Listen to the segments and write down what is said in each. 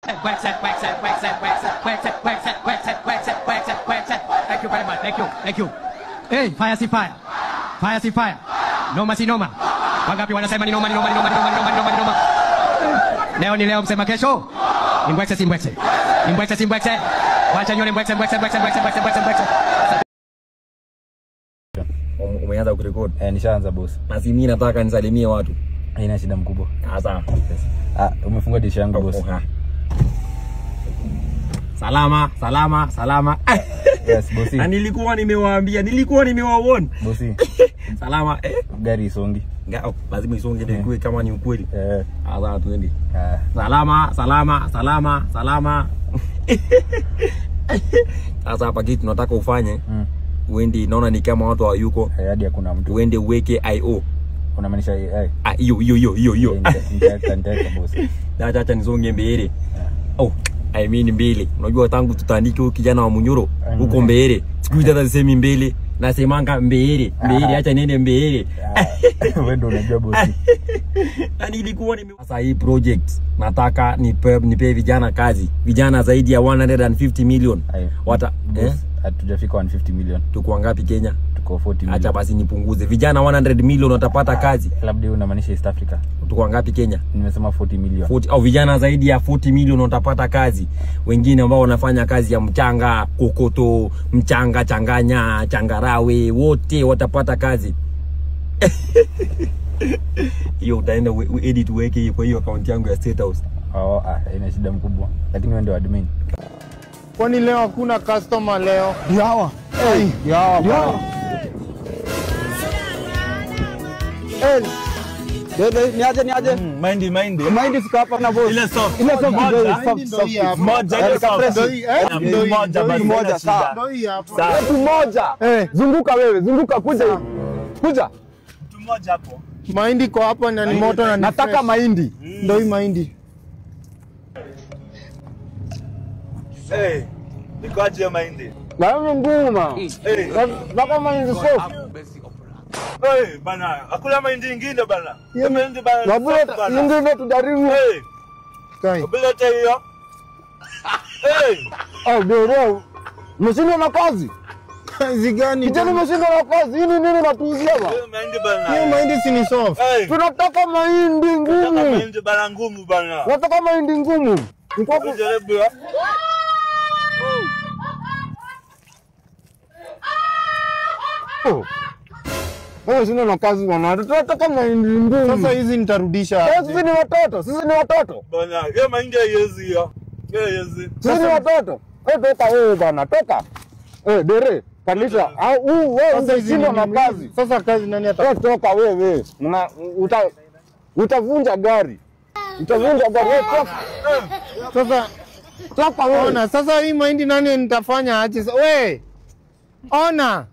Thank you very much. Thank you. Hey, fire si fire. Fire si fire. Noma si noma. Wangapi wanasema ni noma. Leo ni leo, msema kesho. Ni mbwekse si mbwekse. Wacha nyone mbwekse. Umeanza kurekodi? Nishaanza boss. Basi mimi nataka nisalimie watu. Haina shida mkubwa. Sawa. Umefungua dishi yangu boss. Salama. Yes boss. Na nilikuwa nimewaona. Boss. Salama. Gari isongi. Lazima isonge ndio kama ni ukweli. Sasa tuende. Salama. Sasa hapa kitu tunataka ufanye. Uende, naona ni kama watu hawayuko. Hadi hakuna mtu. Uende uweke IO. Unamaanisha Hiyo. Nitaka boss. Acha nisonge mbele. I mean mbele. Unajua tangu tutandike huko kijana wa Munyoro huko mbele. Siku hizi hata sisemi mbele, nasemanga mbele. Acha nene mbele. Wewe ndio unajua boss. Na nilikuwa sasa hii project nataka nipe vijana kazi. Vijana zaidi ya 150 million. Hatujafika 150 million. Tuko ngapi Kenya? Tuko 40 million. Acha basi nipunguze. Vijana 100 million watapata kazi. Labda unamaanisha East Africa. Tuko ngapi Kenya? Nimesema 40 million. 40 au vijana zaidi ya 40 million watapata kazi. Wengine ambao wanafanya kazi ya mchanga, kokoto, mchanga changanya, changarawe, wote watapata kazi. Hiyo utaenda edit weke kwa hiyo account yangu ya State House. Ina shida mkubwa. Lakini wewe ndio admin. Kwani leo hakuna customer leo? Yawa. Niaje. Mind fika hapa na boss. Ile soft moja sawa. Mtu moja. Zunguka kuja. Mtu moja hapo. Mahindi kwa hapo na ni moto na nataka mahindi. Ndio hii mahindi. Nikoaje ya mahindi? Bana nguma. Baka mahindi soft. Bana, akula mahindi nyingine bana. Hiyo mahindi bana. Wabula nyingine tujaribu. Kai. Bila hiyo. Bro. Mshinda na kazi. Kazi gani? Kijana mshinda na kazi. Hii nini natuuzia ba? Hiyo mahindi bana. Hiyo mahindi si ni soft. Tunataka mahindi ngumu. Tunataka mahindi bana ngumu bana. Tunataka mahindi ngumu. Niko kujaribu ya. Wewe sina na kazi bwana. Tunataka mahindi ngumu. Sasa hizi nitarudisha. Sisi ni watoto. Bana, hiyo mahindi haiwezi hiyo. Haiwezi. Sisi ni watoto. Toka wewe bwana, toka. Dere, kalisha. Wewe unashinda na kazi. Sasa kazi nani Toka wewe. Utavunja gari. Sasa Toka wewe. ona, sasa hii mahindi nani nitafanya aje? Wewe. Ona.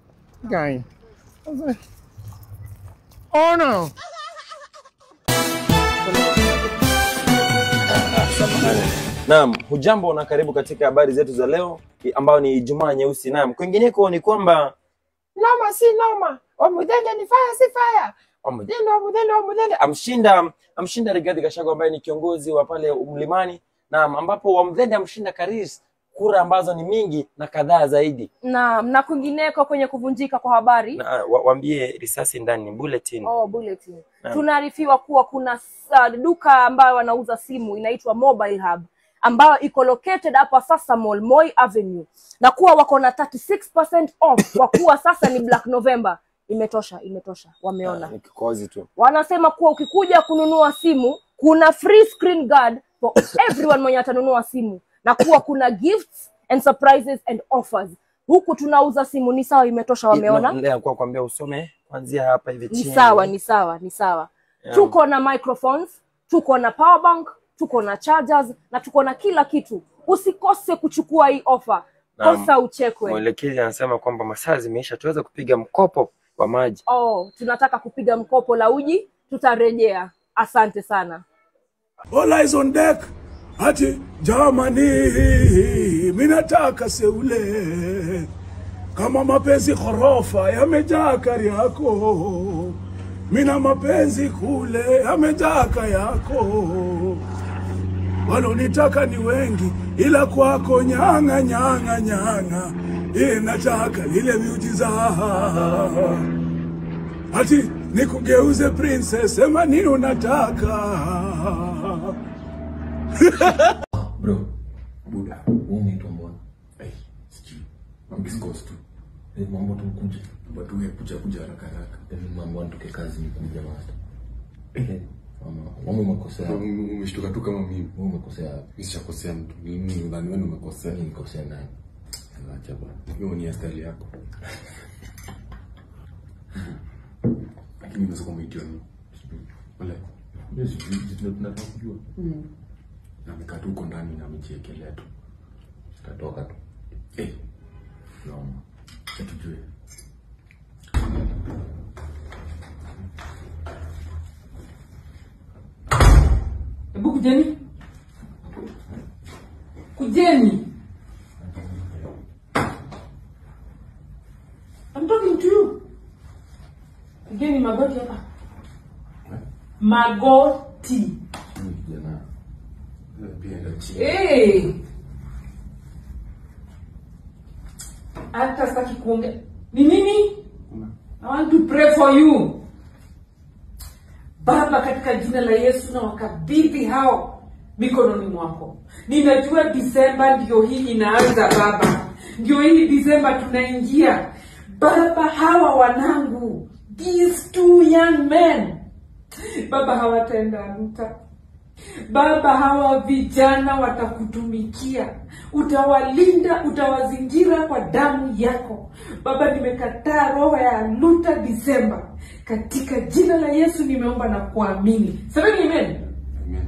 Guy. Ona. Naam, hujambo na karibu katika habari zetu za leo ambao ni Ijumaa Nyeusi. Naam, kwingineko ni kwamba noma si noma, Wamudende ni fire si fire. Wamudende. Amshinda Rigathi Gachagua ambaye ni kiongozi wa pale Mlimani. Naam, ambapo Wamudende amshinda Karis kura ambazo ni mingi na kadhaa zaidi. Naam, na kwingineko kwenye kuvunjika kwa habari. Waambie risasi ndani bulletin. Bulletin. Tunaarifiwa kuwa kuna duka ambayo wanauza simu inaitwa Mobile Hub ambayo iko located hapa sasa Mall Moi Avenue, na kuwa wako na 36% off kwa kuwa sasa ni Black November. Imetosha. Wameona. Ni kikozi tu. Wanasema kuwa ukikuja kununua simu kuna free screen guard for everyone mwenye atanunua simu, na kuwa kuna gifts and surprises and offers. Huku tunauza simu. Ni sawa, imetosha, wameona. Ndio kwa kuambia usome kuanzia hapa hivi chini. Ni sawa. Yeah. Tuko na microphones, tuko na power bank, tuko na chargers na tuko na kila kitu. Usikose kuchukua hii offer. Kosa uchekwe. Mwelekezi anasema kwamba masaa zimeisha, tuweza kupiga mkopo wa maji. Tunataka kupiga mkopo la uji, tutarejea. Asante sana. All eyes on deck. Ati jamani, minataka seule kama mapenzi ghorofa yamejaa kari yako, mina mapenzi kule yamejaa yako. walonitaka ni wengi, ila kwako nyanga nyanga nyanga, nataka lile miujiza. Ati nikugeuze princess, sema nini unataka? Bro, Buda, unaitwa mbona? Sijui. Mbiskos tu. Mambo tu kuja. Watu kuja haraka haraka. Mambo nitoke kazi nikuja master. Mama umekosea. Umeshtuka tu kama mimi. Umekosea. Mimi sijakosea mtu. Mimi ndani wewe umekosea. Mimi nikosea nani? Acha bwana. Hiyo ni style yako. Lakini unaweza kumitia nini? Wala. Yes, tunataka kujua. Na mikatu uko ndani na mchiekelea tu. Tutatoka tu. No. Tujue. Hebu kujeni. Kujeni. I'm talking to you. Kujeni magoti hapa. Magoti. Jana. Hey. Hata sitaki kuongea. Ni nini? I want to pray for you. Baba, katika jina la Yesu na wakabidhi hao mikononi mwako. Ninajua Disemba ndio hii inaanza Baba. Ndio hii Disemba tunaingia. Baba, hawa wanangu, these two young men, Baba, hawataenda mta. Baba, hawa vijana watakutumikia. Utawalinda, utawazingira kwa damu yako. Baba, nimekataa roho ya luta Disemba. Katika jina la Yesu nimeomba na kuamini. Sema amen. Amen.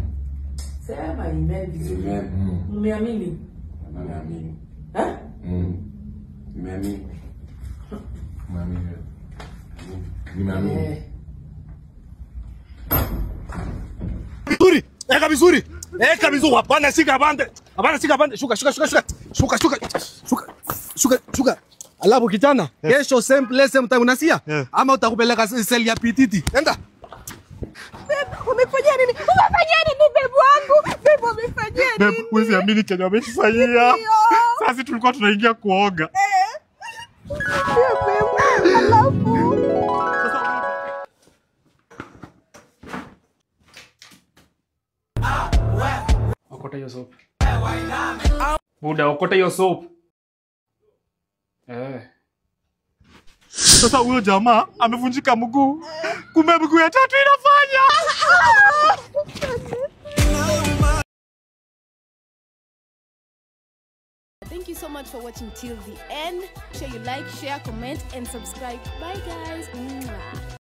Sema amen vizuri. Amen. Umeamini? Nimeamini. Eh? Nimeamini. Nimeamini. Vizuri. Eka vizuri. Eka vizuri. Hapana shika bande. Hapana shika bande. Shuka. Alafu kijana, kesho same place same time unasia? Ama utakupeleka seli ya pititi. Enda. Umefanya nini? Umefanya nini bebu wangu? Bebu umefanya nini? Bebu, huwezi amini chenye wametufanyia. Sasa tulikuwa tunaingia kuoga. Bebu, alafu. Okota hiyo soap. Buda, okota hiyo soap. Sasa huyo jamaa amevunjika mguu. Kumbe mguu ya tatu inafanya. Thank you so much for watching till the end. Share you like, share, comment, and subscribe. Bye guys. Mwah.